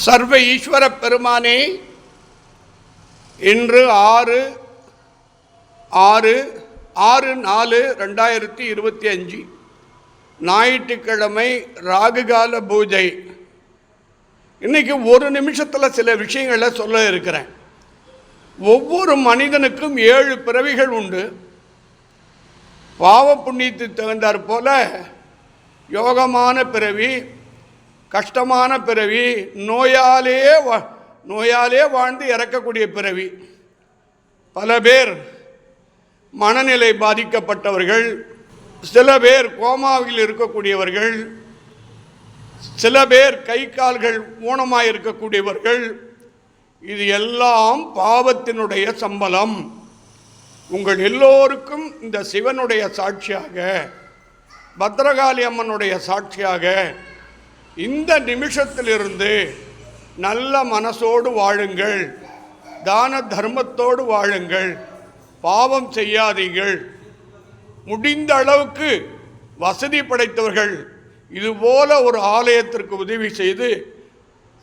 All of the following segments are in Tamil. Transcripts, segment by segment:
சர்வ ஈஸ்வர பெருமானே, இன்று 6/6/6/4/2025 ஞாயிற்றுக்கிழமை ராகுகால பூஜை. இன்னைக்கு ஒரு நிமிஷத்தில் சில விஷயங்களை சொல்ல இருக்கிறேன். ஒவ்வொரு மனிதனுக்கும் 7 பிறவிகள் உண்டு. பாவ புண்ணியத்துக்கு தகுந்தாற் போல யோகமான பிறவி, கஷ்டமான பிறவி, நோயாலே வாழ்ந்து இறக்கக்கூடிய பிறவி. பல பேர் மனநிலை பாதிக்கப்பட்டவர்கள், சில பேர் கோமாவில் இருக்கக்கூடியவர்கள், சில பேர் கை கால்கள் ஊனமாக இருக்கக்கூடியவர்கள். இது எல்லாம் பாவத்தினுடைய சம்பளம். உங்கள் எல்லோருக்கும் இந்த சிவனுடைய சாட்சியாக, பத்ரகாளி அம்மனுடைய சாட்சியாக இந்த நிமிஷத்திலிருந்து நல்ல மனசோடு வாழுங்கள், தான தர்மத்தோடு வாழுங்கள், பாவம் செய்யாதீர்கள். முடிந்த அளவுக்கு வசதி படைத்தவர்கள் இதுபோல ஒரு ஆலயத்திற்கு உதவி செய்து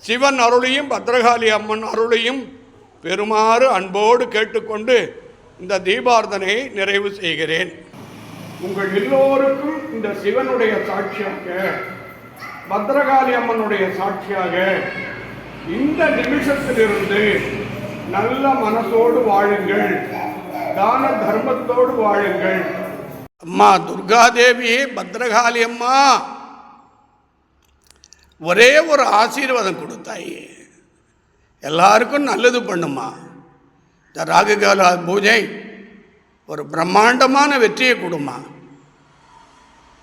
சிவன் அருளையும் பத்ரகாளி அம்மன் அருளையும் பெறுமாறு அன்போடு கேட்டுக்கொண்டு இந்த தீபார்த்தனையை நிறைவு செய்கிறேன். உங்கள் எல்லோருக்கும் இந்த சிவனுடைய சாட்சியாக, பத்ரகாளி அம்மனுடைய சாட்சியாக இந்த நிமிஷத்திலிருந்து நல்ல மனசோடு வாழுங்கள், தான தர்மத்தோடு வாழுங்கள். அம்மா துர்காதேவி, பத்ரகாளி அம்மா ஒரே ஒரு ஆசீர்வாதம் கொடுத்தாயே, எல்லாருக்கும் நல்லது பண்ணுமா. இந்த ராகுகால பூஜை ஒரு பிரம்மாண்டமான வெற்றியை கொடுமா.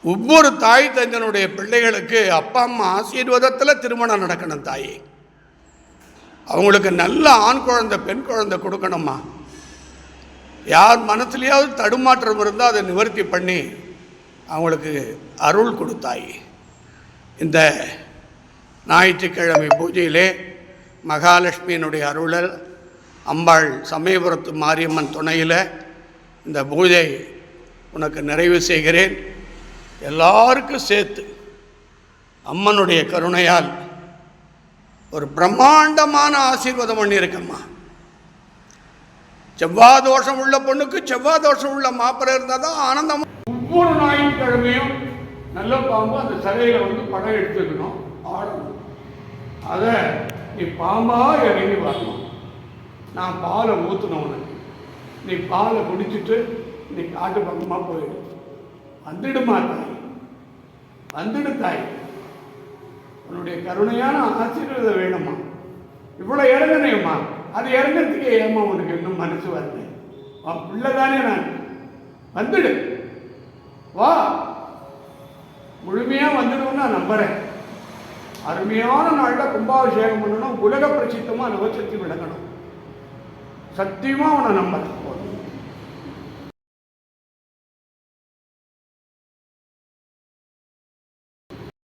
ஒவ்வொரு தாய் தந்தனுடைய பிள்ளைகளுக்கு அப்பா அம்மா ஆசீர்வாதத்தில் திருமணம் நடக்கணும். தாயே, அவங்களுக்கு நல்ல ஆண் குழந்தை பெண் குழந்தை கொடுக்கணுமா. யார் மனசுலையாவது தடுமாற்றம் இருந்தால் அதை நிவர்த்தி பண்ணி அவங்களுக்கு அருள் கொடுத்தாய். இந்த ஞாயிற்றுக்கிழமை பூஜையிலே மகாலட்சுமியினுடைய அருளல், அம்பாள் சமயபுரத்து மாரியம்மன் துணையில் இந்த பூஜை உனக்கு நிறைவு செய்கிறேன். எல்லாருக்கும் சேர்த்து அம்மனுடைய கருணையால் ஒரு பிரம்மாண்டமான ஆசீர்வாதம் பண்ணியிருக்கம்மா. செவ்வாய் தோஷம் உள்ள பொண்ணுக்கு செவ்வாய் தோஷம் உள்ள மாப்பிள்ளை இருந்தால் தான் ஆனந்தம். ஒவ்வொரு ஞாயிற்றுக்கிழமையும் நல்ல பாம்பு அந்த சிலையில் படம் எடுத்துக்கணும், ஆடணும். அதை நீ பாம்பாக இறங்கி வரணும். நான் பாலை ஊற்றணும் உனக்கு, நீ பாலை குடிச்சிட்டு நீ காட்டு பக்கமாக போயிடு. வந்துடுமா தாய், வந்துடு தாய், உன்னுடைய கருணையான ஆசீர்வாதம் வேணுமா. இவ்வளோ இறங்கினேம்மா, அது இறங்கிறதுக்கு ஏமா உனக்கு இன்னும் மனசு வரல. பிள்ளை தானே நான், வந்துடு, வா, முழுமையாக வந்துடுவோம் நான் நம்புகிறேன். அருமையான நாளில் கும்பாபிஷேகம் பண்ணணும், உலக பிரசித்தமாக நவசக்தி விளங்கணும். சத்தியமாக அவனை நம்புறேன்.